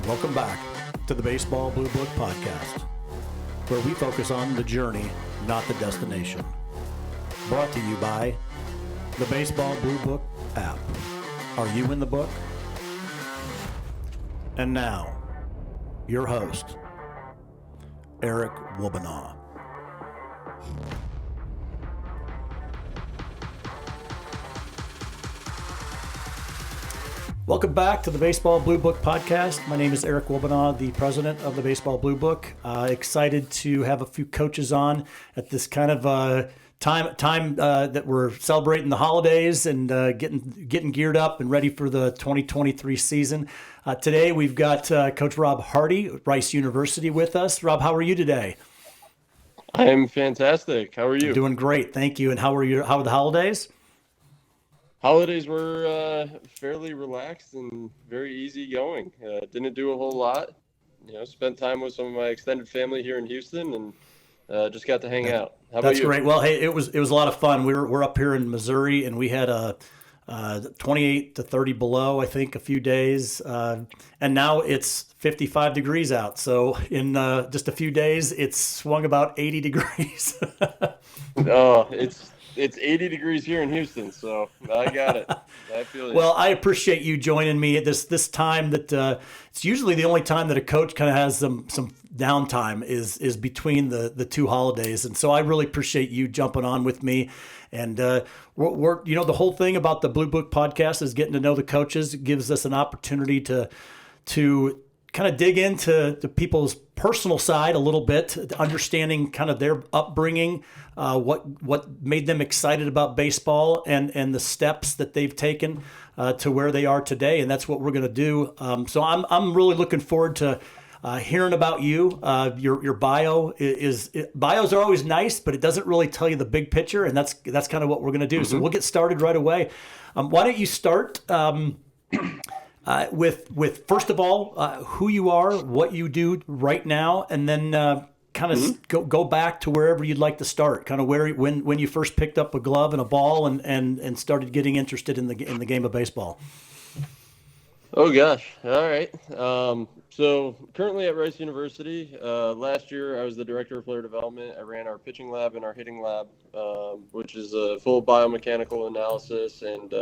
Welcome back to the Baseball Blue Book Podcast, where we focus on the journey, not the destination. Brought to you by the Baseball Blue Book app. Are you in the book? And now, your host, Eric Wobanaw. Welcome back to the Baseball Blue Book Podcast. My name is Eric Wobanaw, the president of the Baseball Blue Book. Excited to have a few coaches on at this kind of time that we're celebrating the holidays and getting geared up and ready for the 2023 season. Today we've got Coach Rob Hardy, Rice University, with us. Rob, how are you today? I'm fantastic. How are you? Doing great, thank you. And how are the holidays? Holidays were fairly relaxed and very easy going. Didn't do a whole lot. Spent time with some of my extended family here in Houston and just got to hang out. How about you? That's great. Well, hey, it was a lot of fun. We're up here in Missouri, and we had a 28 to 30 below, I think, a few days, and now it's 55 degrees out. So in just a few days, it's swung about 80 degrees. Oh, it's 80 degrees here in Houston, so I got it. I feel it. Well, I appreciate you joining me at this time that it's usually the only time that a coach kind of has some downtime is between the two holidays. And so I really appreciate you jumping on with me. And we're the whole thing about the Blue Book Podcast is getting to know the coaches. It gives us an opportunity to kind of dig into people's personal side a little bit, understanding kind of their upbringing, what made them excited about baseball, and the steps that they've taken to where they are today. And that's what we're going to do. So I'm really looking forward to hearing about you. Your bio bios are always nice, but it doesn't really tell you the big picture, and that's kind of what we're going to do. Mm-hmm. So we'll get started right away. Why don't you start? With first of all, who you are, what you do right now, and then kind of go back to wherever you'd like to start. Kind of when you first picked up a glove and a ball and started getting interested in the game of baseball. Oh gosh! All right. So currently at Rice University. Last year I was the director of player development. I ran our pitching lab and our hitting lab, which is a full biomechanical analysis and.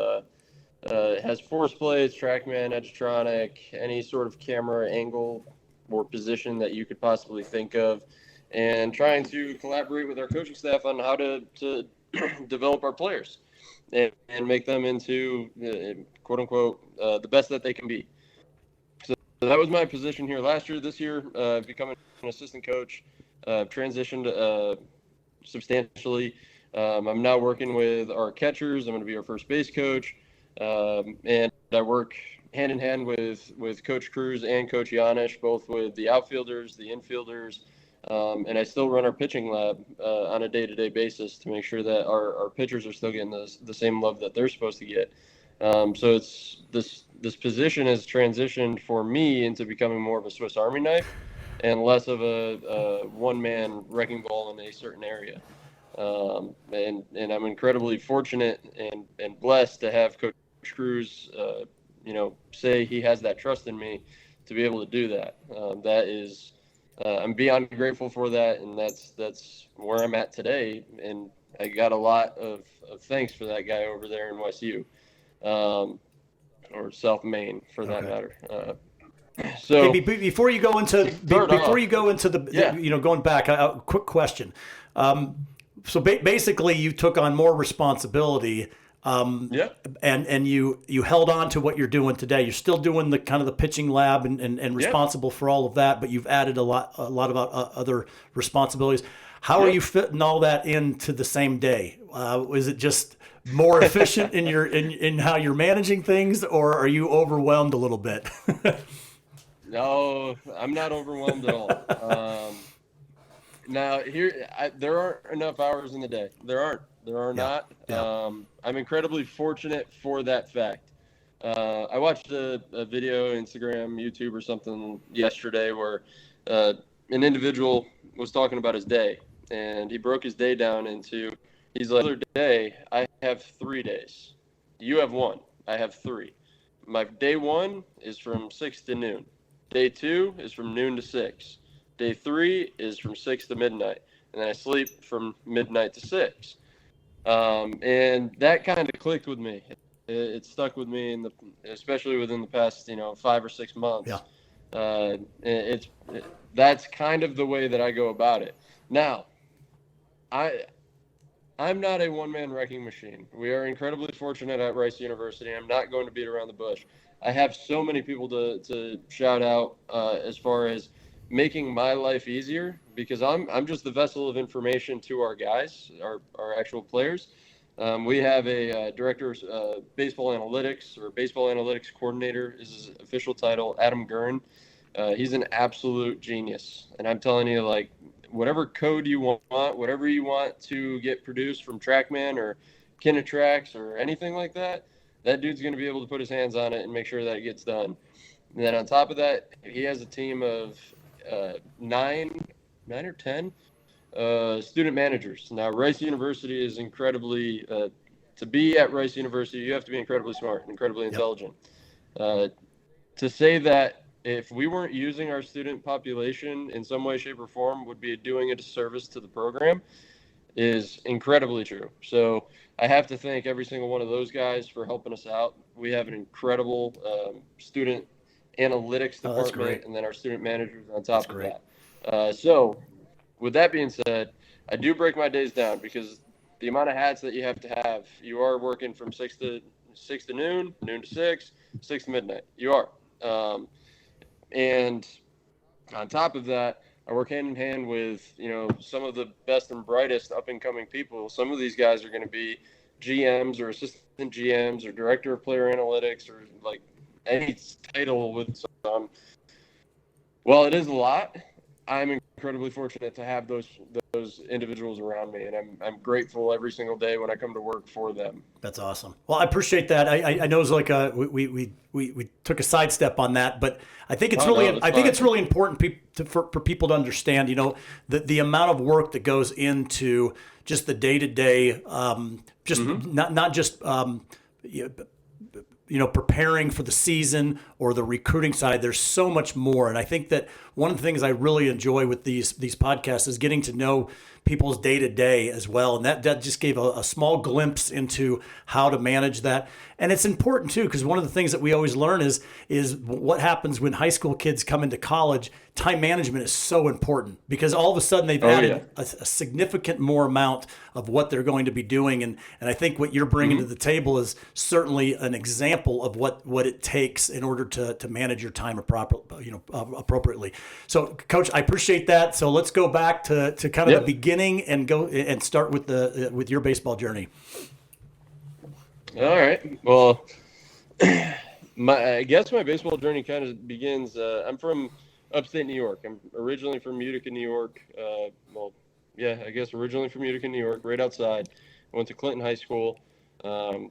It has force plates, Trackman, Edgetronic, any sort of camera angle or position that you could possibly think of, and trying to collaborate with our coaching staff on how to develop our players and make them into, quote unquote, the best that they can be. So that was my position here last year. This year, I've become an assistant coach, transitioned substantially. I'm now working with our catchers. I'm going to be our first base coach. And I work hand in hand with Coach Cruz and Coach Janish, both with the outfielders, the infielders, and I still run our pitching lab on a day-to-day basis to make sure that our pitchers are still getting the same love that they're supposed to get. So it's this position has transitioned for me into becoming more of a Swiss Army knife and less of a one-man wrecking ball in a certain area. And I'm incredibly fortunate and blessed to have Coach Cruz, say he has that trust in me to be able to do that. That is, I'm beyond grateful for that, and that's where I'm at today. And I got a lot of thanks for that guy over there in West U, or South Main for that matter. So hey, before you go into going back, a quick question. So basically, you took on more responsibility, and you held on to what you're doing today. You're still doing the kind of the pitching lab and responsible for all of that, but you've added a lot of other responsibilities. How are you fitting all that into the same day? Is it just more efficient in how you're managing things, or are you overwhelmed a little bit? No, I'm not overwhelmed at all. Now, there aren't enough hours in the day. There are not. Yeah. I'm incredibly fortunate for that fact. I watched a video, Instagram, YouTube, or something yesterday where an individual was talking about his day, and he broke his day down into, he's like, other day, I have 3 days. You have 1. I have 3. My day 1 is from 6 to noon. Day 2 is from noon to 6. Day 3 is from 6 to midnight. And then I sleep from midnight to 6. And that kind of clicked with me. It stuck with me especially within the past 5 or 6 months. Yeah. That's kind of the way that I go about it. Now, I'm not a one-man wrecking machine. We are incredibly fortunate at Rice University. I'm not going to beat around the bush. I have so many people to shout out as far as making my life easier, because I'm just the vessel of information to our guys, our actual players. We have a director of baseball analytics, or baseball analytics coordinator is his official title, Adam Gurn. He's an absolute genius. And I'm telling you, like, whatever code you want, whatever you want to get produced from Trackman or Kinetrax or anything like that, that dude's going to be able to put his hands on it and make sure that it gets done. And then on top of that, he has a team of nine or 10 student managers. Now, Rice University is incredibly, to be at Rice University, you have to be incredibly smart and incredibly intelligent. To say that if we weren't using our student population in some way, shape, or form would be doing a disservice to the program is incredibly true. So I have to thank every single one of those guys for helping us out. We have an incredible student analytics department, and then our student managers on top of that. So with that being said, I do break my days down, because the amount of hats that you have, you are working from 6 to noon, noon to 6, 6 to midnight. You are. And on top of that, I work hand in hand with, some of the best and brightest up and coming people. Some of these guys are going to be GMs or assistant GMs or director of player analytics, or like any title with some. Well, it is a lot. I'm incredibly fortunate to have those individuals around me, and I'm grateful every single day when I come to work for them. That's awesome. Well, I appreciate that. I know it's like we took a sidestep on that, but I think it's it's really important for people to understand, the amount of work that goes into just the day-to-day, not just preparing for the season or the recruiting side. There's so much more. And I think that one of the things I really enjoy with these podcasts is getting to know people's day to day as well. And that just gave a small glimpse into how to manage that. And it's important too, because one of the things that we always learn is what happens when high school kids come into college. Time management is so important, because all of a sudden they've added a significant more amount of what they're going to be doing. And I think what you're bringing to the table is certainly an example of what it takes in order to manage your time appropriately. So, Coach, I appreciate that. So let's go back to kind of the beginning and go and start with your baseball journey. All right. Well, I guess my baseball journey kind of begins. I'm from upstate New York. I'm originally from Utica, New York. Originally from Utica, New York, right outside. I went to Clinton High School. Kind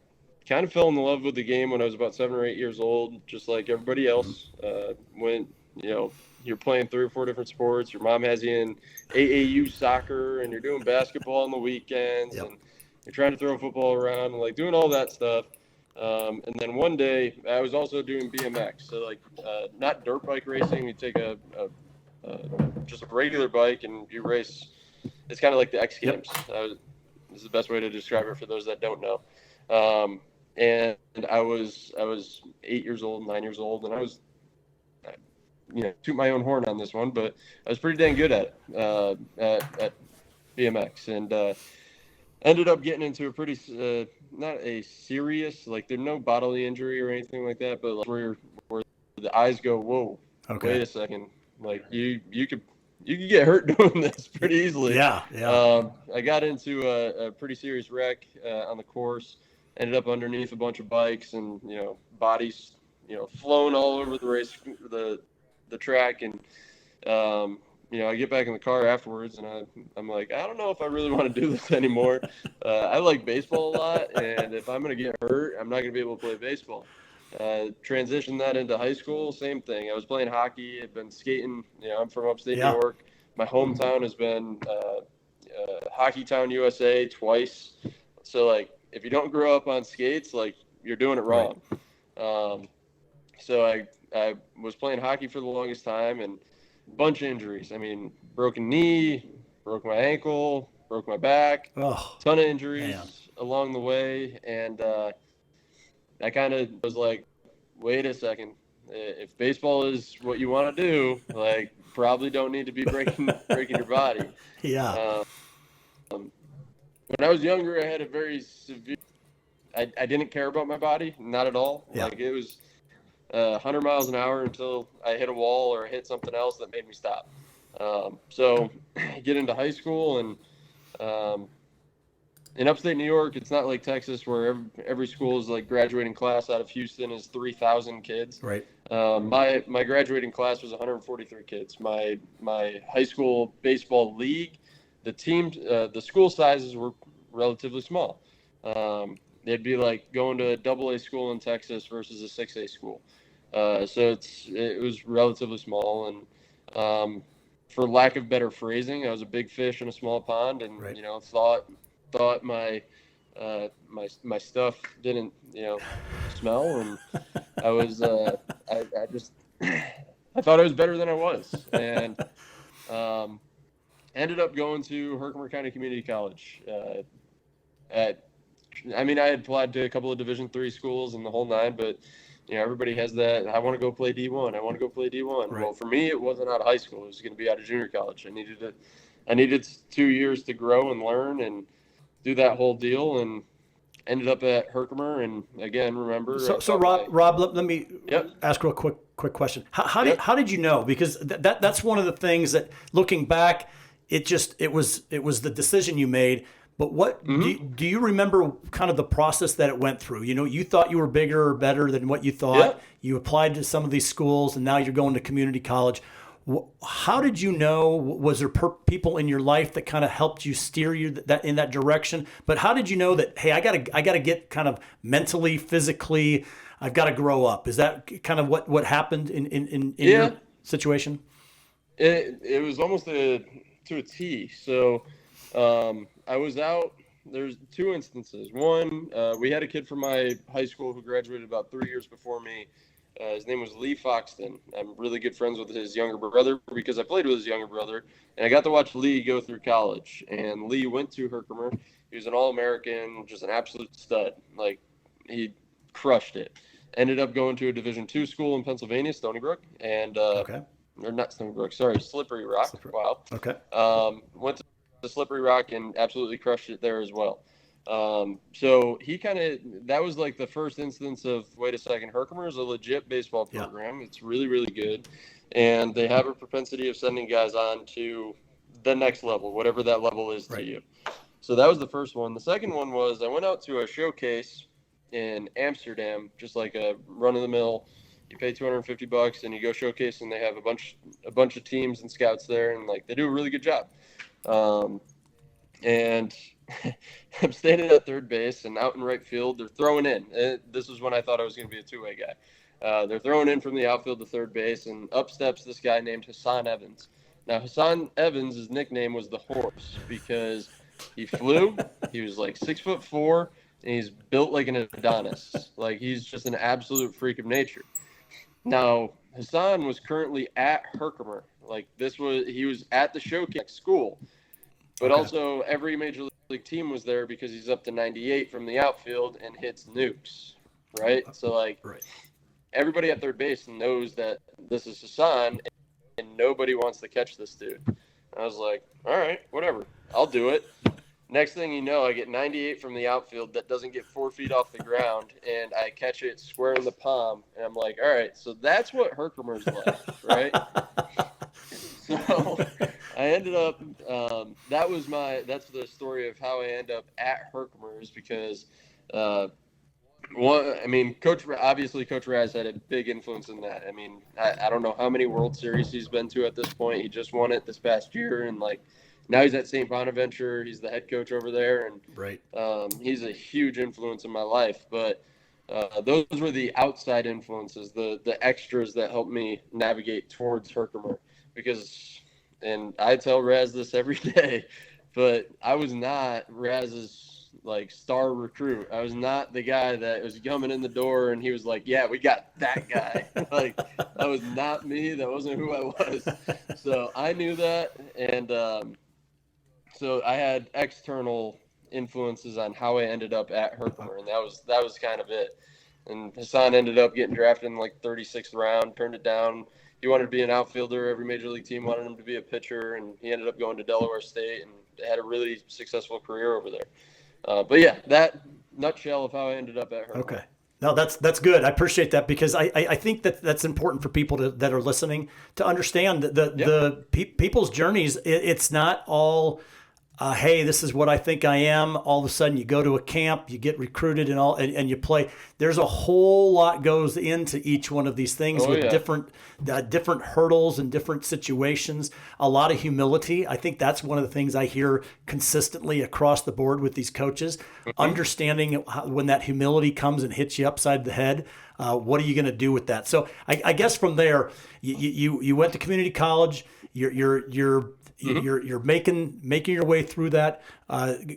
of fell in love with the game when I was about 7 or 8 years old, just like everybody else. When you're playing 3 or 4 different sports, your mom has you in AAU soccer, and you're doing basketball on the weekends, and you're trying to throw football around and like doing all that stuff. And then one day I was also doing BMX. So not dirt bike racing. You take just a regular bike and you race. It's kind of like the X Games. This is the best way to describe it for those that don't know. And I was 8 years old, 9 years old, and I was, toot my own horn on this one, but I was pretty dang good at BMX, and ended up getting into a pretty, not a serious, there's no bodily injury or anything like that, but where the eyes go, whoa, wait a second, you could get hurt doing this pretty easily. I got into a pretty serious wreck on the course. Ended up underneath a bunch of bikes, and bodies flown all over the track, and I get back in the car afterwards, and I'm like, I don't know if I really want to do this anymore. I like baseball a lot, and if I'm going to get hurt, I'm not going to be able to play baseball. Transitioned that into high school, same thing. I was playing hockey. I've been skating. I'm from upstate New York. My hometown has been Hockey Town, USA twice. So, if you don't grow up on skates, you're doing it wrong. Right. So I was playing hockey for the longest time, and a bunch of injuries. I mean, broken knee, broke my ankle, broke my back, Oh, ton of injuries man. along the way, and I kind of was like, wait a second, if baseball is what you want to do, like, probably don't need to be breaking your body. Yeah. Um, when I was younger, I had a very severe. I didn't care about my body, not at all. Yeah. Like, it was 100 miles an hour until I hit a wall or hit something else that made me stop. So get into high school, and in upstate New York, it's not like Texas where every school is like graduating class out of Houston is 3,000 kids. Right. My graduating class was 143 kids. My high school baseball league, the school sizes were relatively small. It'd be like going to a AA school in Texas versus a 6A school. So it was relatively small, and for lack of better phrasing, I was a big fish in a small pond, and Right. thought my my stuff didn't smell, and I was I just I thought I was better than I was, and ended up going to Herkimer County Community College. I had applied to a couple of Division III schools and the whole nine, but everybody has that. I want to go play D1. I want to go play D1. Right. Well, for me, it wasn't out of high school. It was going to be out of junior college. I needed 2 years to grow and learn and do that whole deal, and ended up at Herkimer. And again, remember. So Rob, let me Yep. ask a quick question. How Yep. did you know? Because that's one of the things that, looking back, it was the decision you made. But what do you remember kind of the process that it went through? You thought you were bigger or better than what you thought. Yep. You applied to some of these schools, and now you're going to community college. How did you know? Was there people in your life that kind of helped you steer you in that direction? But how did you know that, hey, I gotta get kind of mentally, physically, I've got to grow up? Is that kind of what happened in your situation? It was almost to a T. So I was out. There's two instances. One, we had a kid from my high school who graduated about 3 years before me. His name was Lee Foxton. I'm really good friends with his younger brother because I played with his younger brother, and I got to watch Lee go through college. And Lee went to Herkimer. He was an All-American, just an absolute stud. Like, he crushed it. Ended up going to a Division II school in Pennsylvania, Stony Brook, and Okay. or not Stony Brook, sorry, Slippery Rock. Wow. Okay. Went to the Slippery Rock and absolutely crushed it there as well. So that was like the first instance of, wait a second, Herkimer is a legit baseball program. Yeah. It's really, really good. And they have a propensity of sending guys on to the next level, whatever that level is to you. So that was the first one. The second one was I went out to a showcase in Amsterdam, just like a run-of-the-mill. You pay $250 and you go showcase, and they have a bunch of teams and scouts there, and like they do a really good job. And I'm standing at third base, and out in right field, they're throwing in. This is when I thought I was going to be a two-way guy. They're throwing in from the outfield to third base, and up steps this guy named Hassan Evans. Now, Hassan Evans' nickname was the Horse because he flew. He was like 6'4", and he's built like an Adonis. Like, he's just an absolute freak of nature. Now, Hassan was currently at Herkimer. Like, he was at the showcase school. But also, every major league team was there because he's up to 98 from the outfield and hits nukes, right? So, like, everybody at third base knows that this is Hassan, and nobody wants to catch this dude. I was like, all right, whatever. I'll do it. Next thing you know, I get 98 from the outfield that doesn't get 4 feet off the ground, and I catch it square in the palm. And I'm like, all right, so that's what Herkimer's like, right? So I ended up, that's the story of how I end up at Herkimer, is because, Coach Raz had a big influence in that. I mean, I don't know how many World Series he's been to at this point. He just won it this past year, and like, now he's at St. Bonaventure. He's the head coach over there, and he's a huge influence in my life. But those were the outside influences, the extras that helped me navigate towards Herkimer. Because, and I tell Raz this every day, but I was not Raz's like star recruit. I was not the guy that was coming in the door and he was like, yeah, we got that guy. Like, that was not me. That wasn't who I was. So I knew that. And so I had external influences on how I ended up at Herkimer, and that was kind of it. And Hassan ended up getting drafted in like 36th round, turned it down. He wanted to be an outfielder. Every major league team wanted him to be a pitcher, and he ended up going to Delaware State and had a really successful career over there. But yeah, that nutshell of how I ended up at Herkimer. Okay. No, that's good. I appreciate that because I think that's important for people that are listening to understand that the people's journeys. It's not all, hey, this is what I think I am. All of a sudden, you go to a camp, you get recruited, and you play. There's a whole lot goes into each one of these things with different hurdles and different situations. A lot of humility. I think that's one of the things I hear consistently across the board with these coaches. Understanding when that humility comes and hits you upside the head. What are you going to do with that? So I guess from there, you went to community college. You're making your way through that.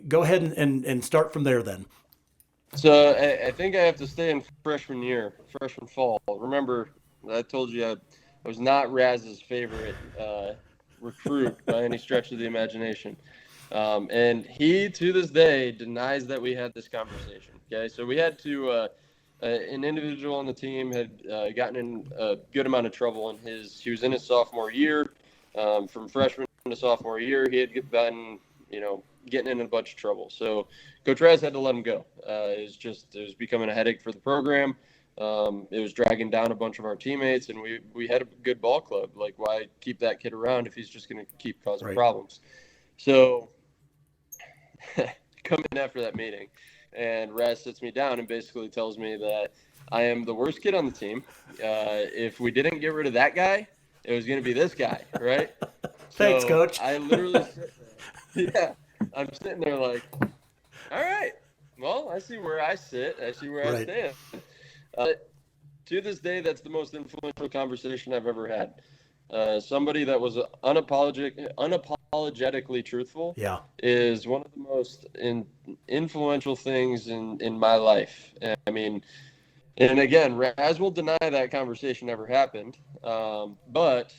Go ahead and start from there then. So I think I have to stay in freshman fall. Remember, I told you I was not Raz's favorite recruit by any stretch of the imagination. And he, to this day, denies that we had this conversation. Okay, so we had to an individual on the team had gotten in a good amount of trouble he was in his sophomore year. From freshman to sophomore year, he had been, getting in a bunch of trouble. So Coach Raz had to let him go. It was becoming a headache for the program. It was dragging down a bunch of our teammates, and we had a good ball club. Like, why keep that kid around if he's just going to keep causing problems? So come in after that meeting, and Raz sits me down and basically tells me that I am the worst kid on the team. If we didn't get rid of that guy, it was going to be this guy, right? Thanks, Coach. I literally I'm sitting there like, all right, well, I see where I sit. I see where I stand. To this day, that's the most influential conversation I've ever had. Somebody that was unapologetically truthful is one of the most influential things in my life. I mean, and again, Raz will deny that conversation ever happened, but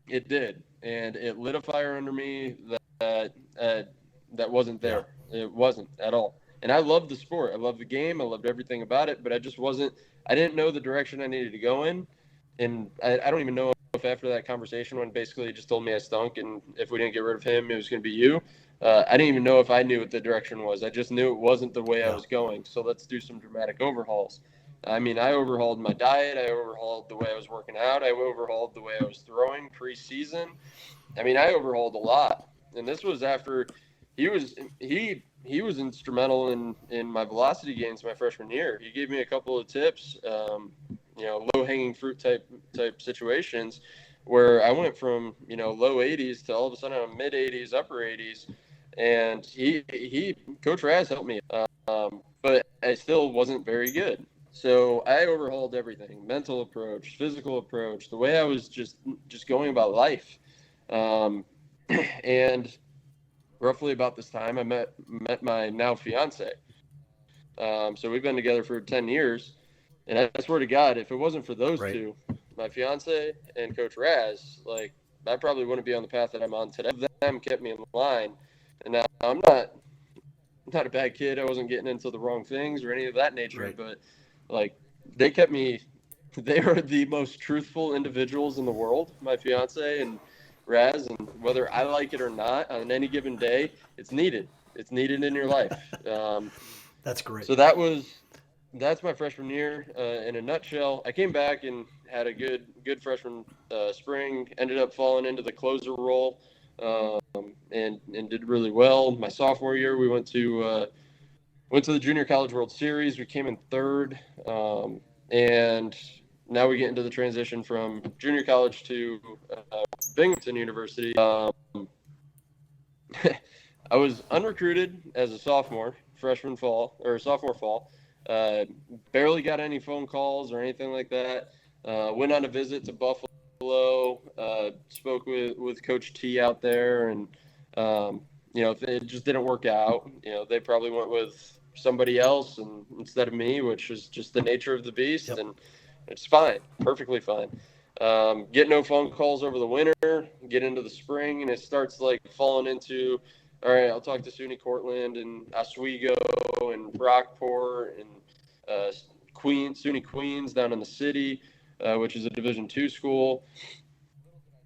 it did, and it lit a fire under me that wasn't there. Yeah. It wasn't at all. And I loved the sport. I loved the game. I loved everything about it, but I didn't know the direction I needed to go in. And I don't even know if after that conversation, when basically he just told me I stunk, and if we didn't get rid of him, it was going to be you. I didn't even know if I knew what the direction was. I just knew it wasn't the way I was going. So let's do some dramatic overhauls. I mean, I overhauled my diet. I overhauled the way I was working out. I overhauled the way I was throwing preseason. I mean, I overhauled a lot. And this was after he was instrumental in my velocity gains my freshman year. He gave me a couple of tips, low-hanging fruit type situations where I went from, low 80s to all of a sudden I'm mid 80s, upper 80s. And Coach Raz helped me, but I still wasn't very good. So I overhauled everything: mental approach, physical approach, the way I was just going about life. And roughly about this time, I met my now fiance. So we've been together for 10 years. And I swear to God, if it wasn't for those two, my fiance and Coach Raz, like, I probably wouldn't be on the path that I'm on today. Them kept me in line. And now I'm not a bad kid. I wasn't getting into the wrong things or any of that nature, but like, they kept me. They are the most truthful individuals in the world, my fiance and Raz, and whether I like it or not, on any given day, it's needed. It's needed in your life. That's great. So that's my freshman year in a nutshell. I came back and had a good freshman spring. Ended up falling into the closer role and did really well. My sophomore year, we went to the Junior College World Series. We came in third, and now we get into the transition from junior college to Binghamton University. I was unrecruited as a sophomore fall. Barely got any phone calls or anything like that. Went on a visit to Buffalo. Spoke with Coach T out there, and if it just didn't work out, they probably went with somebody else and instead of me, which is just the nature of the beast. Yep. And it's fine, perfectly fine. Get no phone calls over the winter, get into the spring, and it starts like falling into, all right, I'll talk to SUNY Cortland and Oswego and Brockport and SUNY Queens down in the city, which is a Division II school.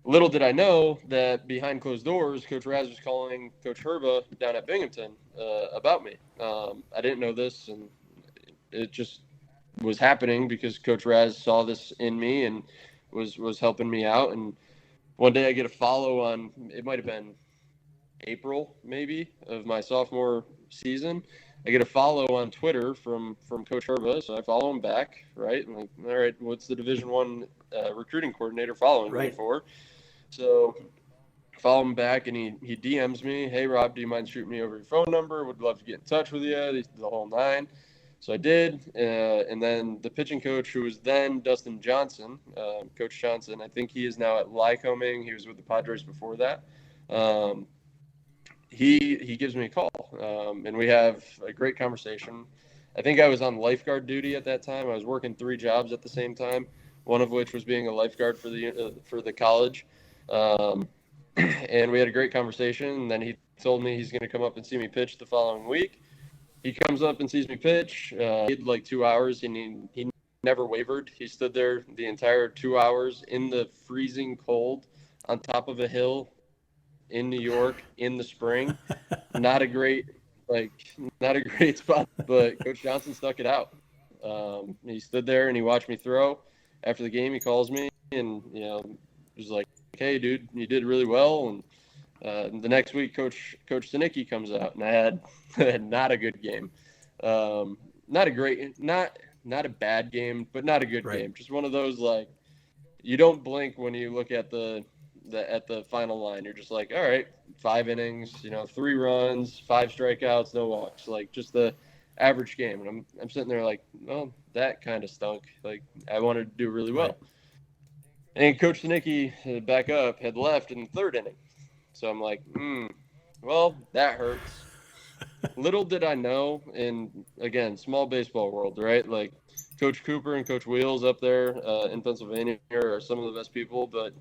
Little did I know that behind closed doors, Coach Raz was calling Coach Herba down at Binghamton about me. I didn't know this, and it just was happening because Coach Raz saw this in me and was helping me out. And one day I get a follow on, it might have been April maybe of my sophomore season. I get a follow on Twitter from Coach Herba, so I follow him back, right? I'm like, all right, what's the Division I recruiting coordinator following me for? So follow him back, and he DMs me, hey, Rob, do you mind shooting me over your phone number? Would love to get in touch with you, the whole nine. So I did, and then the pitching coach, who was then Dustin Johnson, Coach Johnson, I think he is now at Lycoming. He was with the Padres before that. He gives me a call, and we have a great conversation. I think I was on lifeguard duty at that time. I was working 3 jobs at the same time, one of which was being a lifeguard for the college. And we had a great conversation, and then he told me he's going to come up and see me pitch the following week. He comes up and sees me pitch. He had like 2 hours, and he never wavered. He stood there the entire 2 hours in the freezing cold on top of a hill in New York in the spring. Not a great spot, but Coach Johnson stuck it out. He stood there and he watched me throw. After the game, he calls me and, was like, hey, dude, you did really well. And the next week, Coach Synergy comes out, and I had not a good game. Not a bad game, but not a good game. Just one of those, like, you don't blink when you look at the final line. You're just like, all right, 5 innings, 3 runs, 5 strikeouts, no walks, like just the average game. And I'm sitting there like, well, that kind of stunk. Like, I wanted to do really well. Right. And Coach Synergy, back up, had left in the 3rd inning. So I'm like, well, that hurts. Little did I know, in, again, small baseball world, right? Like, Coach Cooper and Coach Wheels up there in Pennsylvania are some of the best people, but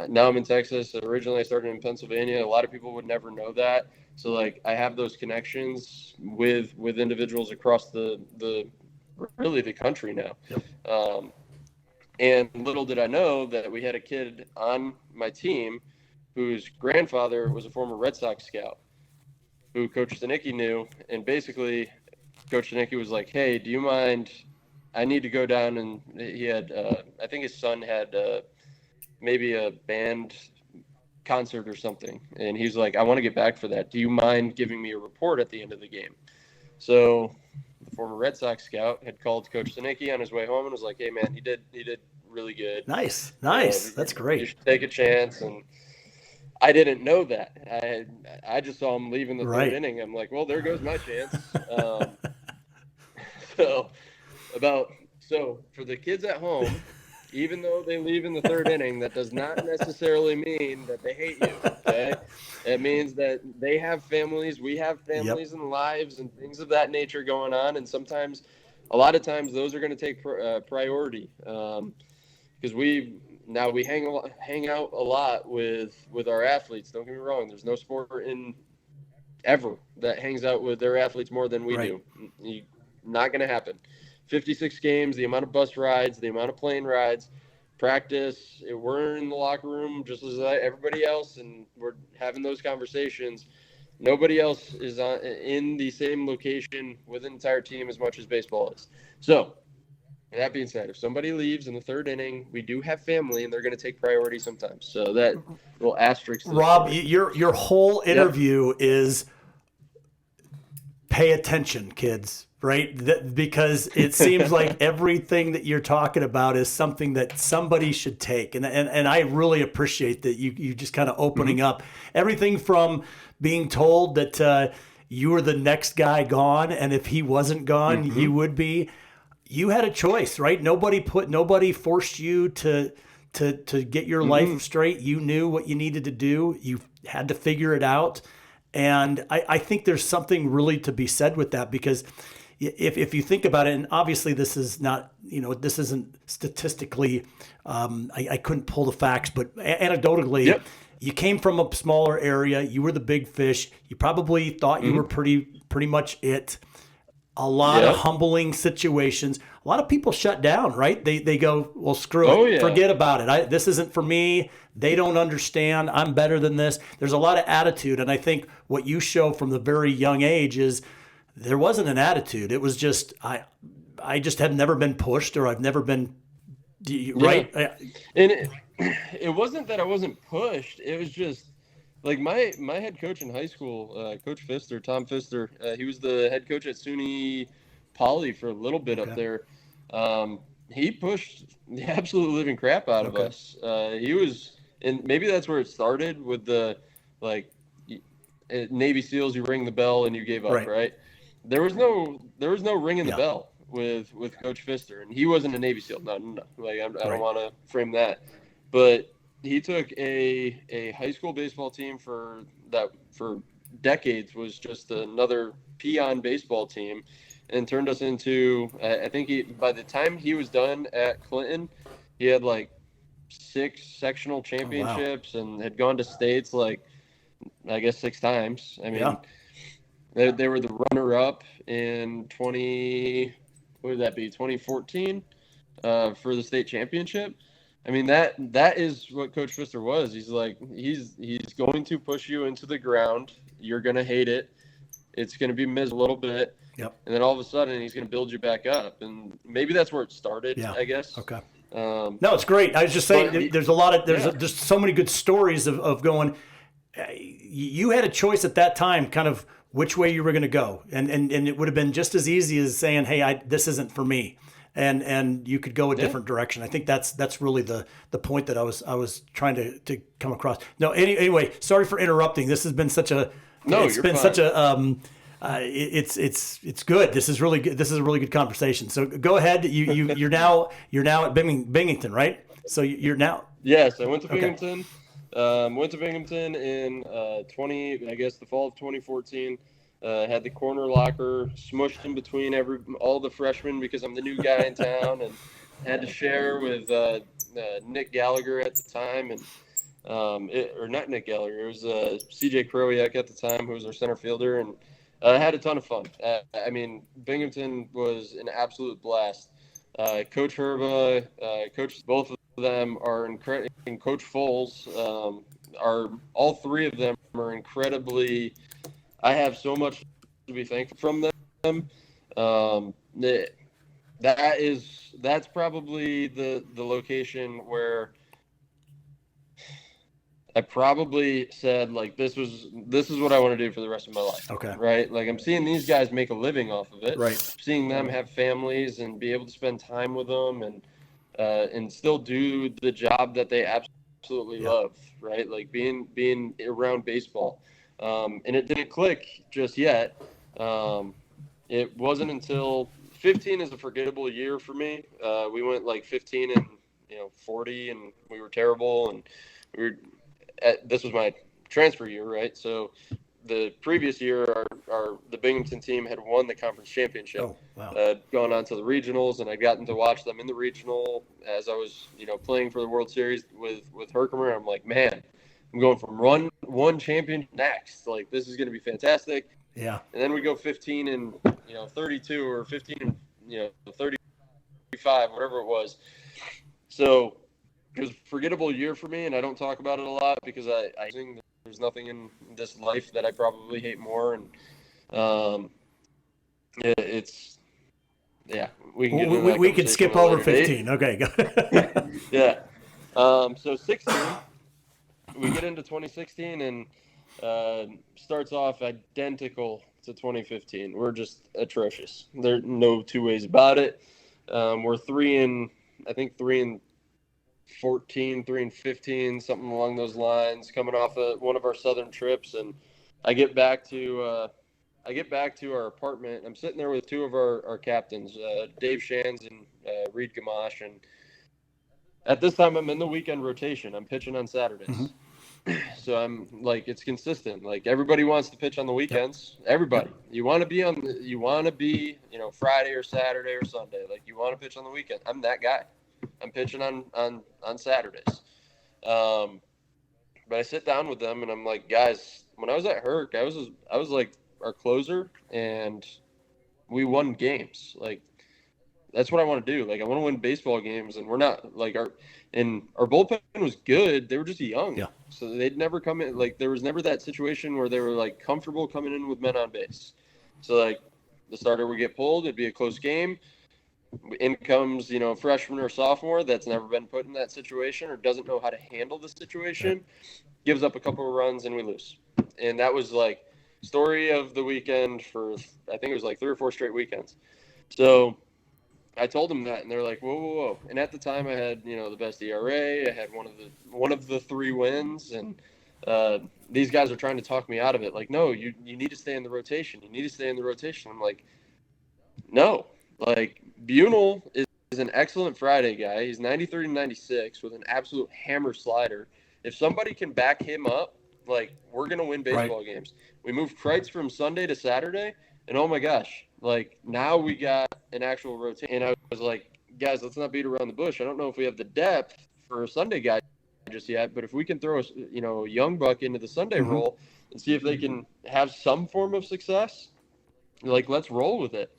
now I'm in Texas. Originally, I started in Pennsylvania. A lot of people would never know that. So, like, I have those connections with individuals across the country now. Yep. And little did I know that we had a kid on my team whose grandfather was a former Red Sox scout who Coach Synergy knew. And basically, Coach Synergy was like, hey, do you mind? I need to go down. And he had, I think his son had maybe a band concert or something. And he's like, I want to get back for that. Do you mind giving me a report at the end of the game? So the former Red Sox scout had called Coach Synergy on his way home and was like, hey, man, he did really good. Nice. That's great. You should take a chance. And I didn't know that. I just saw him leaving the 3rd inning. I'm like, well, there goes my chance. So for the kids at home, even though they leave in the 3rd inning, that does not necessarily mean that they hate you, okay? It means that they have families, we have families and lives and things of that nature going on, and a lot of times, those are going to take priority because we hang out a lot with our athletes. Don't get me wrong, there's no sport ever that hangs out with their athletes more than we do. Not going to happen. 56 games, the amount of bus rides, the amount of plane rides, practice. We're in the locker room just as everybody else, and we're having those conversations. Nobody else is in the same location with an entire team as much as baseball is. So, that being said, if somebody leaves in the 3rd inning, we do have family, and they're going to take priority sometimes. So that little asterisk. Rob, your whole interview is pay attention, kids. Right? Because it seems like everything that you're talking about is something that somebody should take. And I really appreciate that you just kind of opening up everything from being told that you were the next guy gone. And if he wasn't gone, you would be. You had a choice, right? Nobody forced you to get your life straight. You knew what you needed to do. You had to figure it out. And I think there's something really to be said with that, because if you think about it, and obviously this is not, this isn't statistically, I couldn't pull the facts, but anecdotally, Yep. you came from a smaller area. You were the big fish. You probably thought you were pretty much it. A lot of humbling situations. A lot of people shut down, right? They go, well, screw it. Yeah. Forget about it. This isn't for me. They don't understand. I'm better than this. There's a lot of attitude. And I think what you show from the very young age is there wasn't an attitude. It was just, I just have never been pushed, or I've never been, right? Yeah. And it wasn't that I wasn't pushed. It was just, like my head coach in high school, Coach Pfister, Tom Pfister, he was the head coach at Siena College for a little bit up there. He pushed the absolute living crap out of us. He was, and maybe that's where it started with the, like, Navy SEALs, you ring the bell and you gave up, right? There was no ringing the bell with Coach Pfister, and he wasn't a Navy SEAL. No. Like, I don't want to frame that, but he took a high school baseball team for decades, was just another peon baseball team, and turned us into, I think by the time he was done at Clinton, he had like 6 sectional championships and had gone to states, like, I guess 6 times. I mean, they were the runner-up in 2014 for the state championship. I mean, that is what Coach Pfister was. He's like, he's going to push you into the ground. You're going to hate it. It's going to be miserable a little bit. And then all of a sudden, he's going to build you back up. And maybe that's where it started, I guess. Okay. No, it's great. I was just saying, there's a lot of, there's just so many good stories of going, you had a choice at that time, kind of which way you were going to go. And it would have been just as easy as saying, hey, this isn't for me. And you could go a different direction. I think that's really the point that I was trying to come across. No, anyway, sorry for interrupting. This has been such a it's good. This is really good. This is a really good conversation. So go ahead. You're now at Binghamton, right? So you're now. Yes, I went to Binghamton. Went to Binghamton in the fall of 2014. Had the corner locker smushed in between all the freshmen because I'm the new guy in town, and had to share with Nick Gallagher at the time, and or not Nick Gallagher, it was CJ Krowiak at the time, who was our center fielder, and I had a ton of fun. I mean, Binghamton was an absolute blast. Coach Herba, both of them are incredible. Coach Foles, all 3 of them are incredibly. I have so much to be thankful from them. That's probably the location where I probably said, like, this is what I want to do for the rest of my life. Okay. Right? Like, I'm seeing these guys make a living off of it. Right. Seeing them have families and be able to spend time with them and still do the job that they absolutely love, right? Like being around baseball. And it didn't click just yet. It wasn't until 15 is a forgettable year for me. We went like 15 and 40, and we were terrible. And this was my transfer year, right? So the previous year, the Binghamton team had won the conference championship. Oh, wow. Gone on to the regionals, and I'd gotten to watch them in the regional as I was, playing for the World Series with Herkimer. I'm like, man, I'm going from one champion next. Like, this is going to be fantastic. Yeah. And then we go 15 and 32, or 15 and 35, whatever it was. So it was a forgettable year for me, and I don't talk about it a lot because I think there's nothing in this life that I probably hate more. And we could skip over 15. Okay. Yeah. So 16. We get into 2016, and starts off identical to 2015. We're just atrocious. There's no 2 ways about it. We're 3 and 14, 3 and 15, something along those lines, coming off one of our southern trips, and I get back to our apartment. I'm sitting there with 2 of our captains, Dave Shands and Reed Gamache, and at this time I'm in the weekend rotation. I'm pitching on Saturdays. Mm-hmm. So I'm like, it's consistent. Like everybody wants to pitch on the weekends. Yep. Everybody, you want to be, Friday or Saturday or Sunday. Like you want to pitch on the weekend. I'm that guy. I'm pitching on Saturdays. But I sit down with them and I'm like, guys, when I was at Herc, I was like our closer and we won games. Like that's what I want to do. Like I want to win baseball games, and we're not like our bullpen was good. They were just young, yeah. So they'd never come in. Like there was never that situation where they were like comfortable coming in with men on base. So like the starter would get pulled, it'd be a close game. In comes freshman or sophomore that's never been put in that situation or doesn't know how to handle the situation, gives up a couple of runs and we lose. And that was like story of the weekend for I think it was like 3 or 4 straight weekends. So I told them that, and they're like, whoa. And at the time, I had, the best ERA. I had one of the 3 wins, and these guys are trying to talk me out of it. Like, no, you need to stay in the rotation. You need to stay in the rotation. I'm like, no. Like, Bunel is an excellent Friday guy. He's 93 to 96 with an absolute hammer slider. If somebody can back him up, like, we're going to win baseball games. We moved Kreitz from Sunday to Saturday, and oh my gosh. Like, now we got an actual rotation. And I was like, guys, let's not beat around the bush. I don't know if we have the depth for a Sunday guy just yet, but if we can throw a young buck into the Sunday role and see if they can have some form of success, like, let's roll with it.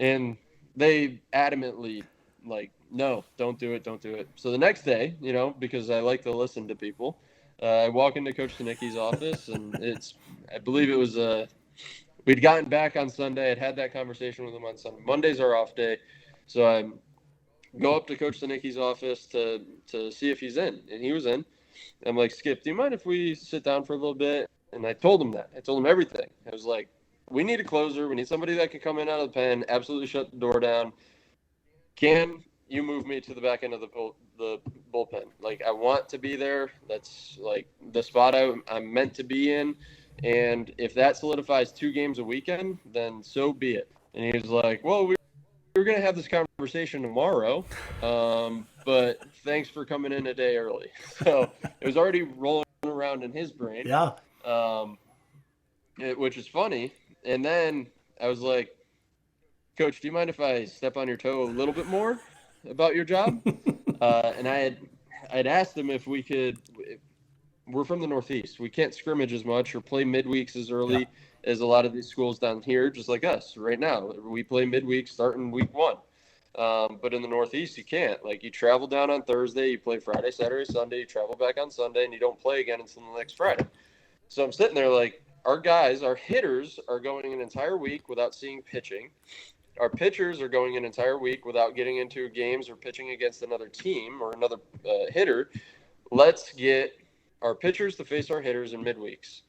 And they adamantly, like, no, don't do it. So the next day, because I like to listen to people, I walk into Coach Stanicki's office, and I believe it was we'd gotten back on Sunday. I'd had that conversation with him on Sunday. Monday's our off day. So I go up to Coach Stanicki's office to see if he's in. And he was in. I'm like, Skip, do you mind if we sit down for a little bit? And I told him that. I told him everything. I was like, we need a closer. We need somebody that can come in out of the pen, absolutely shut the door down. Can you move me to the back end of the bullpen? Like, I want to be there. That's, like, the spot I'm meant to be in. And if that solidifies 2 games a weekend, then so be it. And he was like, well, we were going to have this conversation tomorrow, but thanks for coming in a day early. So it was already rolling around in his brain, which is funny. And then I was like, Coach, do you mind if I step on your toe a little bit more about your job? And I'd asked him if we could – we're from the Northeast. We can't scrimmage as much or play midweeks as early as a lot of these schools down here, just like us right now. We play midweek starting week 1. But in the Northeast, you can't. Like, you travel down on Thursday, you play Friday, Saturday, Sunday, you travel back on Sunday, and you don't play again until the next Friday. So I'm sitting there like, our hitters are going an entire week without seeing pitching. Our pitchers are going an entire week without getting into games or pitching against another team or another hitter. Let's get our pitchers to face our hitters in midweeks,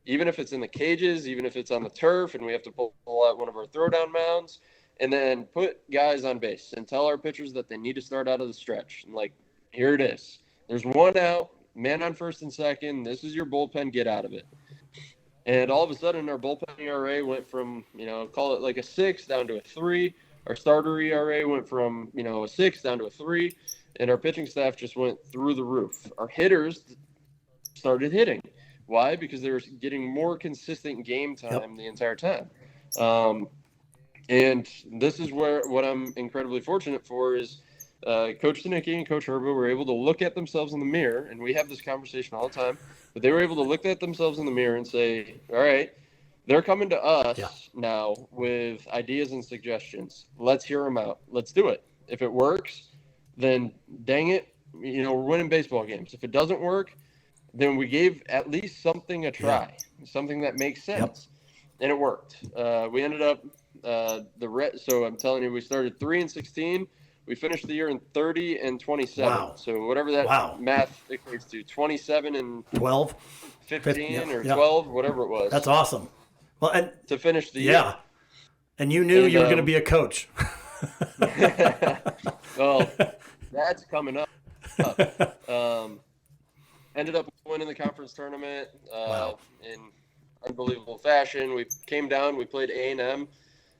even if it's in the cages, even if it's on the turf and we have to pull out one of our throwdown mounds, and then put guys on base and tell our pitchers that they need to start out of the stretch. And like, here it is. There's 1 out, man on first and second. This is your bullpen. Get out of it. And all of a sudden, our bullpen ERA went from, call it like a 6 down to a 3. Our starter ERA went from, a 6 down to a 3. And our pitching staff just went through the roof. Our hitters started hitting. Why? Because they were getting more consistent game time the entire time. And this is what I'm incredibly fortunate for is Coach Stanicki and Coach Herbo were able to look at themselves in the mirror, and we have this conversation all the time, but they were able to look at themselves in the mirror and say, all right, they're coming to us now with ideas and suggestions. Let's hear them out. Let's do it. If it works, then dang it, we're winning baseball games. If it doesn't work, then we gave at least something a try, something that makes sense. And it worked. We ended up so I'm telling you, we started 3-16. We finished the year in 30-27. Wow. So whatever that math equates to, 27 and 12, 15 or 12, whatever it was. That's awesome. Well, and to finish the year. Yeah. And you knew you were going to be a coach. Well, that's coming up. Ended up winning the conference tournament in unbelievable fashion. We came down. We played A&M.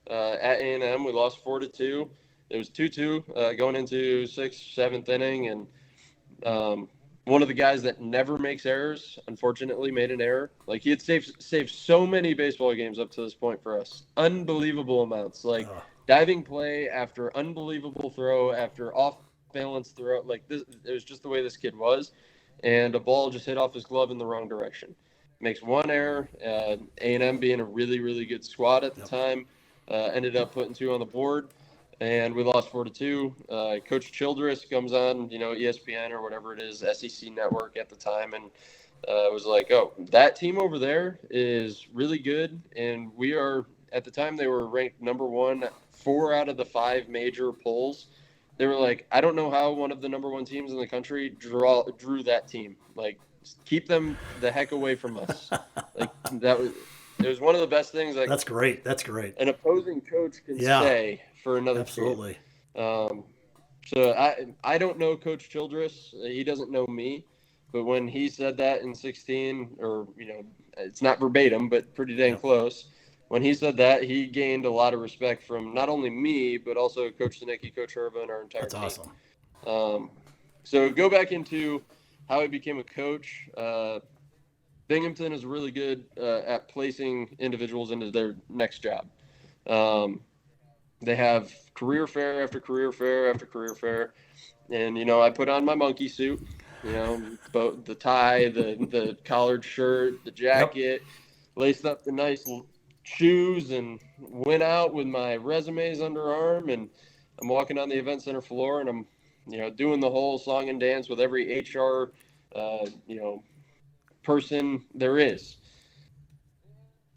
At A&M, we lost 4-2. It was 2-2 going into 6th, 7th inning, and one of the guys that never makes errors, unfortunately, made an error. Like, he had saved so many baseball games up to this point for us. Unbelievable amounts. Like, diving play after unbelievable throw after off-balance throw. Like, this, it was just the way this kid was. And a ball just hit off his glove in the wrong direction. Makes one error. A&M being a really, really good squad at the time, ended up putting 2 on the board. And we lost 4-2. Coach Childress comes on, ESPN or whatever it is, SEC network at the time, and was like, "Oh, that team over there is really good, and we are." At the time, they were ranked number 1, 4 out of the 5 major polls. They were like, "I don't know how one of the number 1 teams in the country drew that team. Like, keep them the heck away from us." Like, it was one of the best things. Like, That's great. That's great. An opposing coach can say for another absolutely. Team. So I don't know Coach Childress. He doesn't know me. But when he said that in 16, or, it's not verbatim, but pretty dang close. When he said that, he gained a lot of respect from not only me, but also Coach Synergy, Coach Herba, and our entire team. That's awesome. So go back into how I became a coach. Binghamton is really good at placing individuals into their next job. They have career fair after career fair after career fair. And, I put on my monkey suit, the tie, the collared shirt, the jacket, laced up the nice shoes, and went out with my resumes underarm. And I'm walking on the event center floor, and I'm, doing the whole song and dance with every HR, person there is.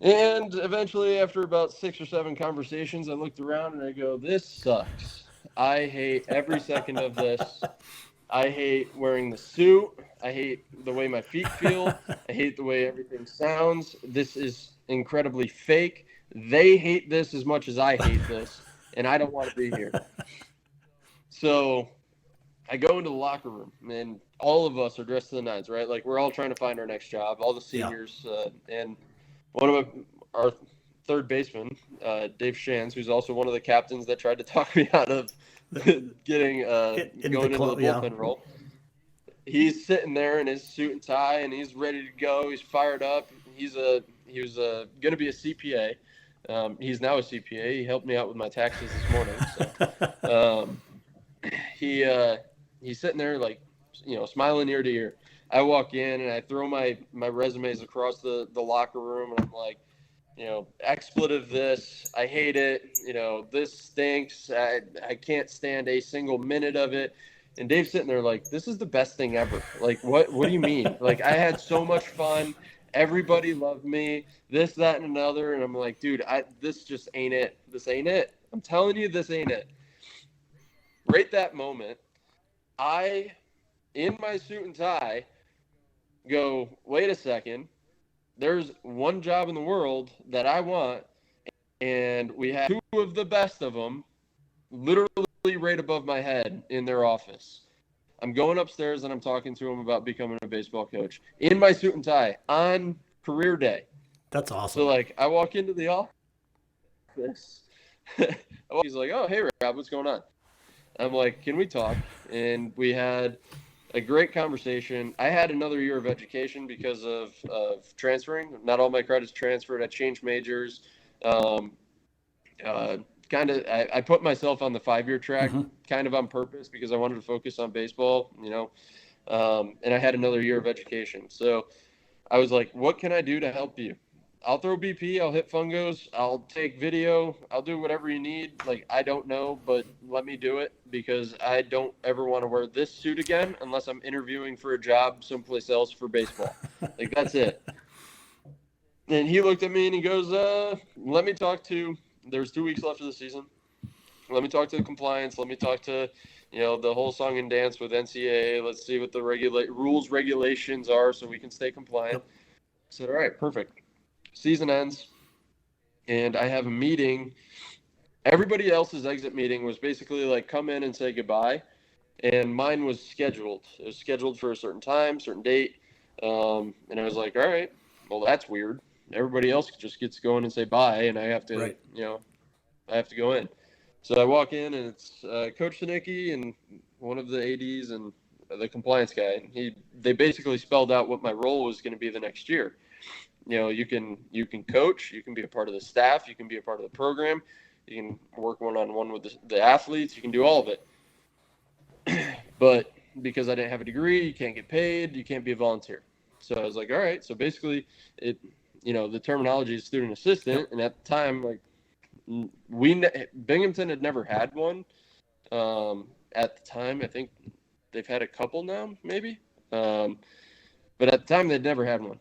And eventually, after about 6 or 7 conversations, I looked around and I go, "This sucks. I hate every second of this. I hate wearing the suit. I hate the way my feet feel. I hate the way everything sounds. This is incredibly fake. They hate this as much as I hate this, and I don't want to be here." So I go into the locker room, and all of us are dressed to the nines, right? Like, we're all trying to find our next job, all the seniors. And one of our third baseman, Dave Shands, who's also one of the captains that tried to talk me out of going into the bullpen role. He's sitting there in his suit and tie, and he's ready to go. He's fired up. He was going to be a CPA. He's now a CPA. He helped me out with my taxes this morning. So he's sitting there, like, smiling ear to ear. I walk in and I throw my resumes across the locker room, and I'm like, expletive this, I hate it, this stinks, I can't stand a single minute of it. And Dave's sitting there like, "This is the best thing ever. Like, what do you mean? Like, I had so much fun. Everybody loved me, this, that, and another." And I'm like, "Dude, this just ain't it. This ain't it. I'm telling you, this ain't it." Right that moment, I, in my suit and tie, go, "Wait a second. There's one job in the world that I want, and we have 2 of the best of them literally right above my head in their office. I'm going upstairs and I'm talking to them about becoming a baseball coach in my suit and tie on career day." That's awesome. So, like, I walk into the office. He's like, "Oh, hey, Rob, what's going on?" I'm like, "Can we talk?" And we had a great conversation. I had another year of education because of transferring. Not all my credits transferred. I changed majors. I put myself on the 5-year track kind of on purpose because I wanted to focus on baseball, and I had another year of education. So I was like, "What can I do to help you? I'll throw BP, I'll hit fungos, I'll take video, I'll do whatever you need. Like, I don't know, but let me do it, because I don't ever want to wear this suit again unless I'm interviewing for a job someplace else for baseball." Like, that's it. And he looked at me and he goes, "Let me talk to," there's 2 weeks left of the season. "Let me talk to the compliance. Let me talk to, the whole song and dance with NCAA. Let's see what the regulations are so we can stay compliant." I said, "All right, perfect." Season ends, and I have a meeting. Everybody else's exit meeting was basically like, "Come in and say goodbye," and mine was scheduled. It was scheduled for a certain time, certain date, and I was like, "All right, well, that's weird. Everybody else just gets to go in and say bye, and I have to, I have to go in." So I walk in, and it's Coach Synergy and one of the ADs and the compliance guy, and they basically spelled out what my role was going to be the next year. You can coach, you can be a part of the staff, you can be a part of the program, you can work one-on-one with the athletes, you can do all of it. But because I didn't have a degree, you can't get paid, you can't be a volunteer. So I was like, all right. So basically, the terminology is student assistant, and at the time, like Binghamton had never had one. At the time, I think they've had a couple now, maybe. But at the time, they'd never had one.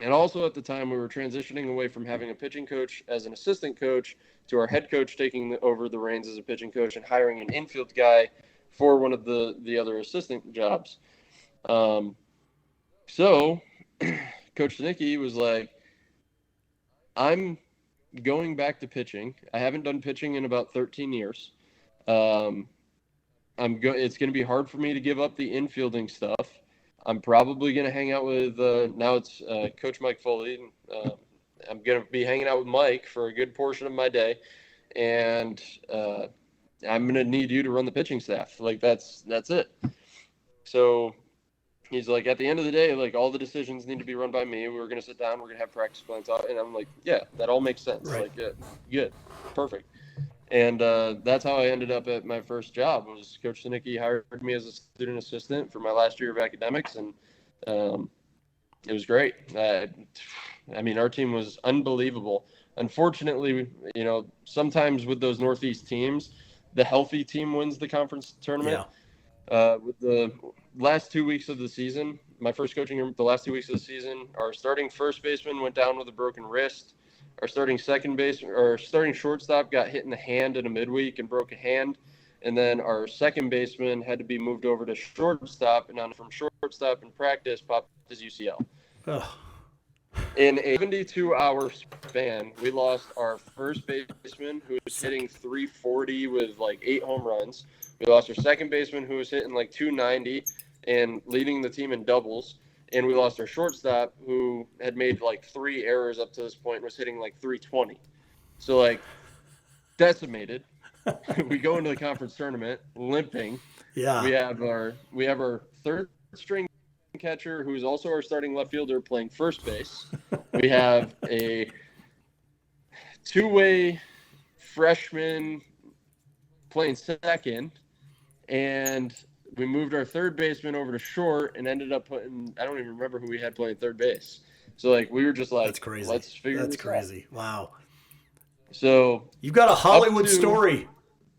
And also at the time, we were transitioning away from having a pitching coach as an assistant coach to our head coach taking over the reins as a pitching coach and hiring an infield guy for one of the other assistant jobs. So Coach Sinicki was like, I'm going back to pitching. I haven't done pitching in about 13 years. It's going to be hard for me to give up the infielding stuff. I'm probably going to hang out with now it's Coach Mike Foley. I'm going to be hanging out with Mike for a good portion of my day, and I'm going to need you to run the pitching staff. Like that's it. So he's like, at the end of the day, like all the decisions need to be run by me. We're going to sit down. We're going to have practice plans out, and I'm like, yeah, that all makes sense. Right. Like, yeah, good, perfect. And that's how I ended up at my first job. Was Coach Sinicki hired me as a student assistant for my last year of academics, and it was great. I mean, our team was unbelievable. Unfortunately, sometimes with those Northeast teams, the healthy team wins the conference tournament. Yeah. With the last 2 weeks of the season, my first coaching year, the last 2 weeks of the season, our starting first baseman went down with a broken wrist. Our starting starting shortstop got hit in the hand in a midweek and broke a hand. And then our second baseman had to be moved over to shortstop, and from shortstop in practice popped his UCL. Ugh. In a 72-hour span, we lost our first baseman, who was hitting 340 with like 8 home runs. We lost our second baseman, who was hitting like 290 and leading the team in doubles. And we lost our shortstop, who had made like 3 errors up to this point and was hitting like 320. So like decimated. We go into the conference tournament limping. Yeah. We have our third string catcher, who is also our starting left fielder, playing first base. We have a 2-way freshman playing second, and we moved our third baseman over to short and ended up putting, I don't even remember who we had playing third base. So like we were just like, that's crazy. Let's figure this out. That's crazy. Wow. So you've got a Hollywood story,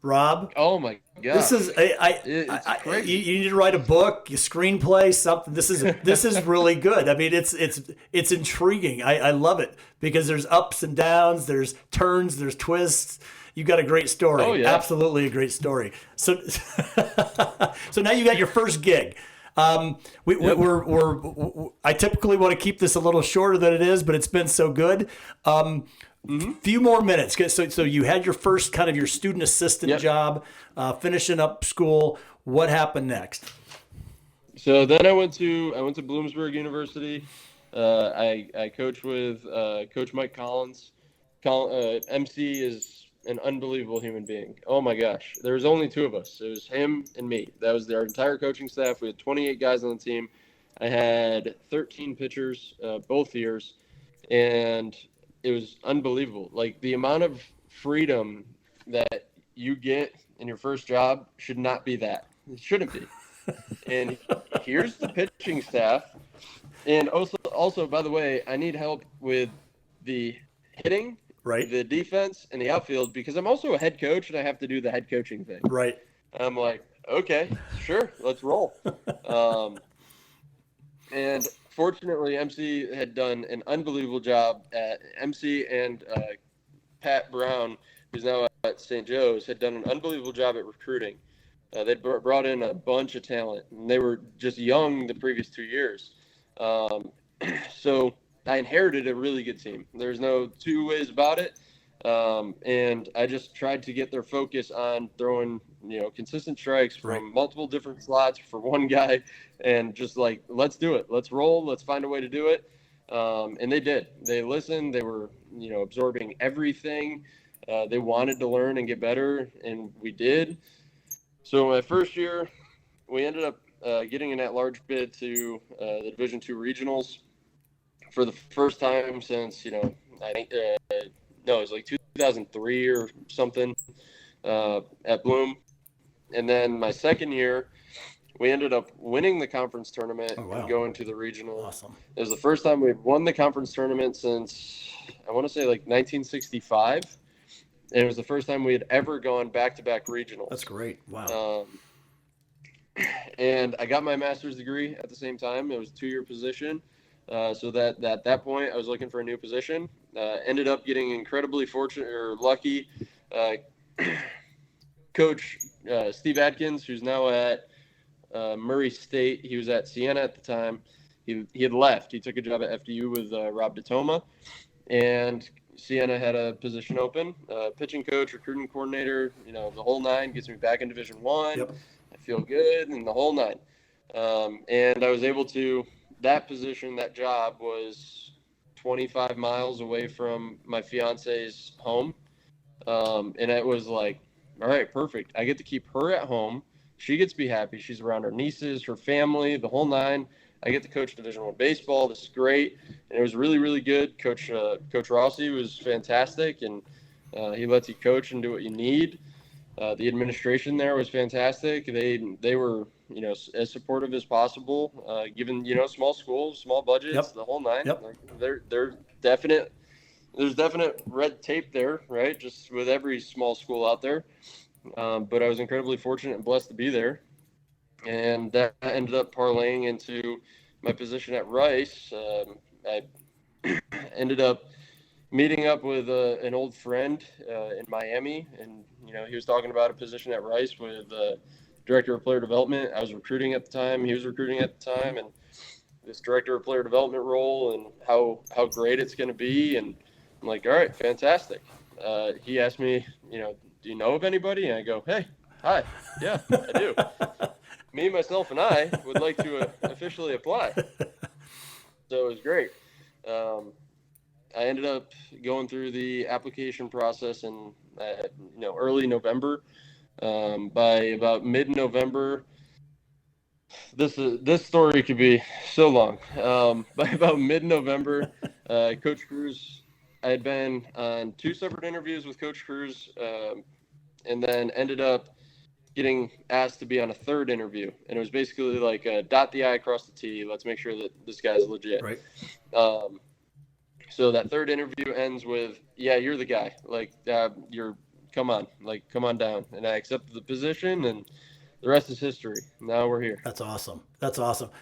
Rob. Oh my God. This is you need to write a book, a screenplay, something. This is really good. I mean, it's intriguing. I love it because there's ups and downs, there's turns, there's twists. You got a great story. Oh, yeah. Absolutely a great story. So now you got your first gig. I typically want to keep this a little shorter than it is, but it's been so good. Few more minutes. So you had your first kind of your student assistant job, finishing up school. What happened next? So then I went to Bloomsburg University. I coached with Coach Mike Collins. MC is an unbelievable human being. Oh my gosh. There was only 2 of us. It was him and me. That was our entire coaching staff. We had 28 guys on the team. I had 13 pitchers both years, and it was unbelievable. Like the amount of freedom that you get in your first job should not be that. It shouldn't be. And here's the pitching staff. And also, by the way, I need help with the hitting, right, the defense, and the outfield, because I'm also a head coach and I have to do the head coaching thing. Right. I'm like, okay, sure, let's roll. And fortunately, MC had done an unbelievable job MC and Pat Brown, who's now at St. Joe's, had done an unbelievable job at recruiting. They brought in a bunch of talent, and they were just young the previous 2 years. So I inherited a really good team. There's no 2 ways about it. And I just tried to get their focus on throwing, consistent strikes from multiple different slots for one guy, and just like, let's do it. Let's roll. Let's find a way to do it. And they did. They listened. They were, absorbing everything. They wanted to learn and get better, and we did. So my first year, we ended up getting an at-large bid to the Division II regionals for the first time since, I think, no, it was like 2003 or something at Bloom. And then my second year, we ended up winning the conference tournament and going to the regional. Awesome. It was the first time we'd won the conference tournament since, I want to say, like 1965. And it was the first time we had ever gone back-to-back regionals. That's great. Wow. And I got my master's degree at the same time. It was a 2-year position. So that at that point, I was looking for a new position. Ended up getting incredibly fortunate or lucky. Coach Steve Adkins, who's now at Murray State. He was at Siena at the time. He had left. He took a job at FDU with Rob DeToma. And Siena had a position open. Pitching coach, recruiting coordinator, the whole nine, gets me back in Division I. Yep. I feel good, and the whole nine. And I was able to – that position, that job was 25 miles away from my fiance's home. And it was like, all right, perfect. I get to keep her at home. She gets to be happy. She's around her nieces, her family, the whole nine. I get to coach Division I baseball. This is great. And it was really, really good. Coach Rossi was fantastic, and he lets you coach and do what you need. The administration there was fantastic. They were, as supportive as possible, given, small schools, small budgets, the whole nine. Yep. Like, there's definite red tape there, right? Just with every small school out there. But I was incredibly fortunate and blessed to be there. And that ended up parlaying into my position at Rice. I ended up meeting up with an old friend in Miami, and he was talking about a position at Rice with director of player development. I was recruiting at the time. He was recruiting at the time, and this director of player development role and how great it's going to be. And I'm like, all right, fantastic. He asked me, do you know of anybody? And I go, hey, hi, yeah, I do. Me, myself, and I would like to officially apply. So it was great. I ended up going through the application process in early November. By about mid-November, this story could be so long. By about mid-November, Coach Cruz, I had been on 2 separate interviews with Coach Cruz, and then ended up getting asked to be on a 3rd interview. And it was basically like dot the I, cross the T. Let's make sure that this guy's legit. Right. So that 3rd interview ends with, yeah, you're the guy. Like, come on down. And I accepted the position, and the rest is history. Now we're here. That's awesome.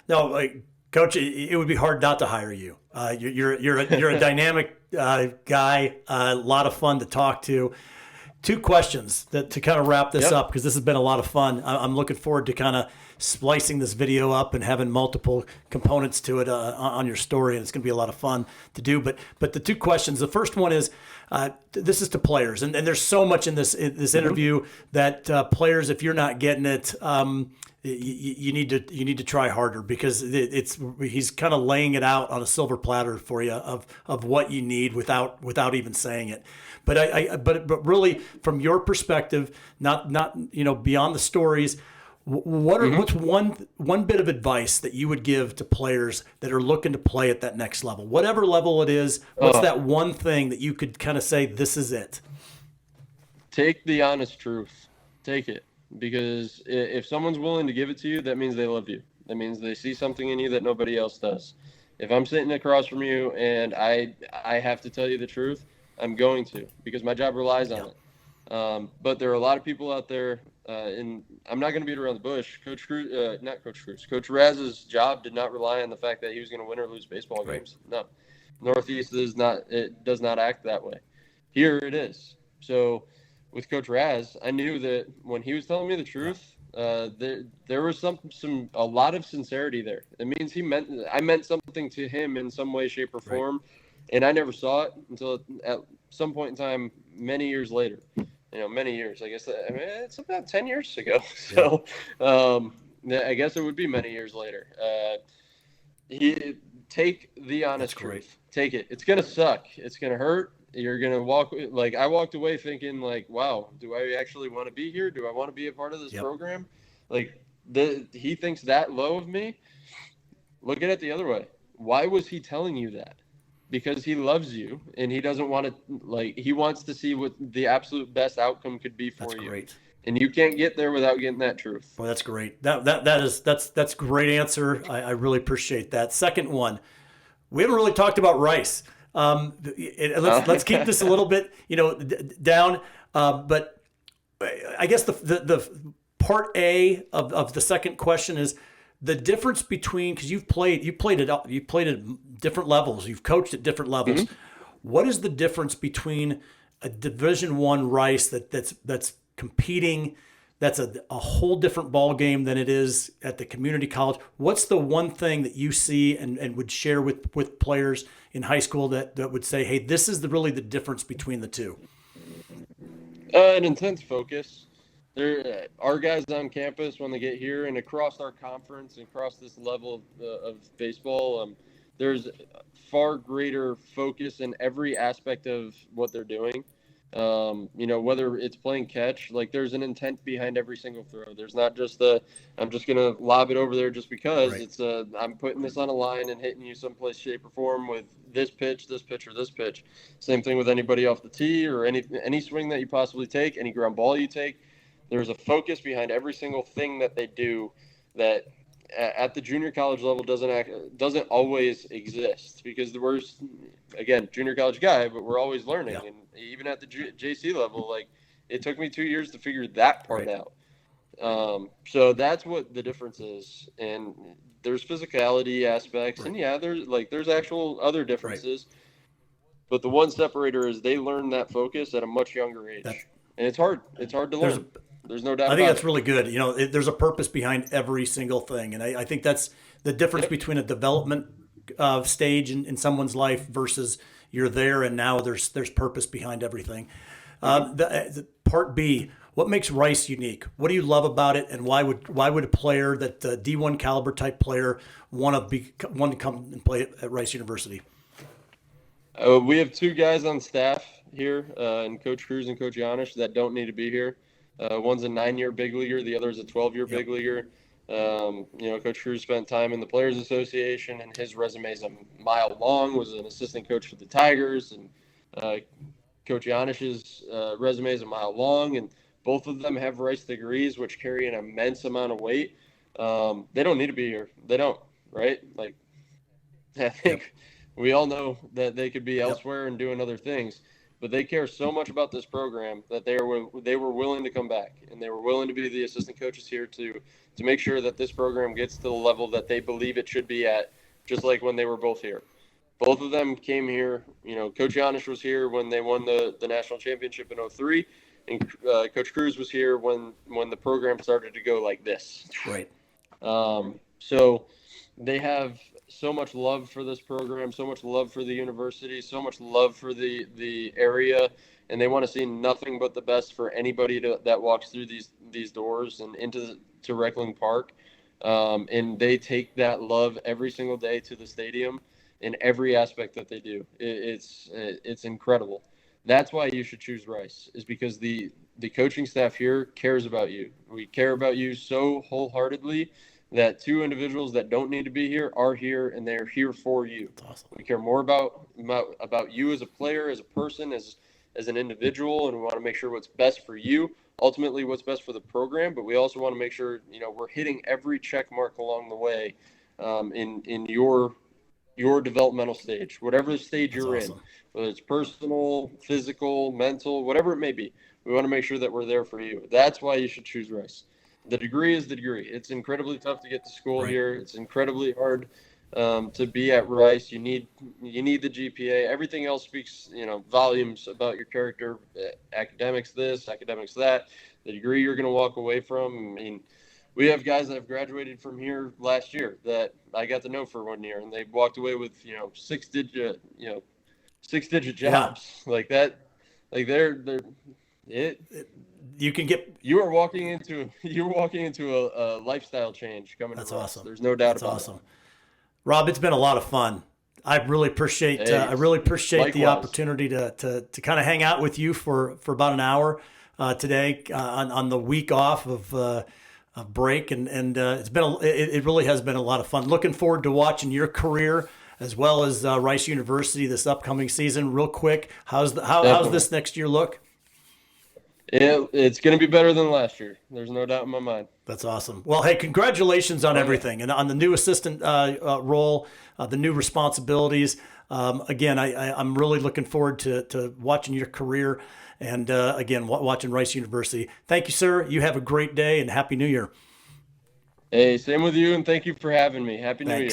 No, Coach, it would be hard not to hire you. You're a dynamic guy, a lot of fun to talk to. 2 questions to kind of wrap this up, because this has been a lot of fun. I'm looking forward to kind of splicing this video up and having multiple components to it on your story, and it's going to be a lot of fun to do. But the 2 questions, the first one is, this is to players, and there's so much in this interview that players, if you're not getting it, you need to try harder, because he's kind of laying it out on a silver platter for you of what you need without even saying it. But but really, from your perspective, not beyond the stories, what's one bit of advice that you would give to players that are looking to play at that next level, whatever level it is? What's that one thing that you could kind of say, this is it? Take the honest truth. Take it. Because if someone's willing to give it to you, that means they love you. That means they see something in you that nobody else does. If I'm sitting across from you and I have to tell you the truth, I'm going to, because my job relies on it. But there are a lot of people out there, and I'm not going to beat around the bush. Coach Raz's job did not rely on the fact that he was going to win or lose baseball games. No. Northeast does not act that way. Here it is. So with Coach Raz, I knew that when he was telling me the truth, there was a lot of sincerity there. It means I meant something to him in some way, shape, or form, and I never saw it until at some point in time, many years later. Many years. I guess it's about 10 years ago. So I guess it would be many years later. Take the honest truth. Take it. It's gonna suck. It's gonna hurt. You're going to I walked away thinking, wow, do I actually want to be here? Do I want to be a part of this program? he thinks that low of me, look at it the other way. Why was he telling you that? Because he loves you and he doesn't want to, he wants to see what the absolute best outcome could be for you. Great. And you can't get there without getting that truth. Well, that's great. That's great answer. I really appreciate that. Second one, we haven't really talked about Rice. Let's keep this a little bit, down. But I guess the part A of the second question is the difference between, because you played at different levels, you've coached at different levels. Mm-hmm. What is the difference between a Division I Rice that's competing, that's a whole different ball game than it is at the community college? What's the one thing that you see and would share with players in high school that would say, hey, this is really the difference between the two? An intense focus. There are guys on campus when they get here and across our conference and across this level of baseball, there's far greater focus in every aspect of what they're doing. Whether it's playing catch, there's an intent behind every single throw. There's not just I'm just going to lob it over there just because. Right. It's I'm putting this on a line and hitting you someplace, shape, or form with this pitch, or this pitch. Same thing with anybody off the tee or any swing that you possibly take, any ground ball you take. There's a focus behind every single thing that they do that at the junior college level doesn't always exist, because we're, again, junior college guy, but we're always learning. Yeah. And even at the JC level, it took me 2 years to figure that part out. So that's what the difference is. And there's physicality aspects, and there's actual other differences. Right. But the one separator is they learn that focus at a much younger age. And it's hard. It's hard to learn. There's no doubt. I think that's really good. There's a purpose behind every single thing, and I think that's the difference between a development stage in someone's life versus you're there and now there's purpose behind everything. The part B, what makes Rice unique? What do you love about it, and why would a player that D1 caliber type player want to come and play at Rice University? We have two guys on staff here, and Coach Cruz and Coach Janish, that don't need to be here. One's a 9-year big leaguer. The other is a 12-year big leaguer. Coach Cruz spent time in the Players Association, and his resume is a mile long, was an assistant coach for the Tigers. And Coach Janish's resume is a mile long, and both of them have Rice degrees, which carry an immense amount of weight. They don't need to be here. They don't, right? I think we all know that they could be elsewhere and doing other things. But they care so much about this program that they were willing to come back, and they were willing to be the assistant coaches here to make sure that this program gets to the level that they believe it should be at, just like when they were both here. Both of them came here. Coach Janish was here when they won the national championship in 2003, and Coach Cruz was here when the program started to go like this. Right. So they have so much love for this program, so much love for the university, so much love for the area, and they want to see nothing but the best for anybody that walks through these doors and into Reckling Park. And they take that love every single day to the stadium in every aspect that they do. It's incredible. That's why you should choose Rice, is because the coaching staff here cares about you. We care about you so wholeheartedly that two individuals that don't need to be here are here, and they're here for you. That's awesome. We care more about you as a player, as a person, as an individual, and we want to make sure what's best for you, ultimately what's best for the program, but we also want to make sure we're hitting every check mark along the way in your developmental stage, whatever stage you're in, whether it's personal, physical, mental, whatever it may be. We want to make sure that we're there for you. That's why you should choose Rice. The degree is the degree. It's incredibly tough to get to school here. It's incredibly hard to be at Rice. You need the GPA. Everything else speaks volumes about your character. Academics this, academics that. The degree you're going to walk away from. I mean, we have guys that have graduated from here last year that I got to know for 1 year, and they walked away with six-digit jobs like that. You are walking into a lifestyle change coming. That's awesome. There's no doubt about it. Rob, it's been a lot of fun. I really appreciate the opportunity to kind of hang out with you for about an hour today on the week off of break, and it really has been a lot of fun. Looking forward to watching your career as well as Rice University this upcoming season. Real quick, how's this next year look? It's going to be better than last year. There's no doubt in my mind. That's awesome. Well, hey, congratulations on everything and on the new assistant role, the new responsibilities. Again, I'm really looking forward to watching your career and, again, watching Rice University. Thank you, sir. You have a great day and Happy New Year. Hey, same with you, and thank you for having me. Happy New Year.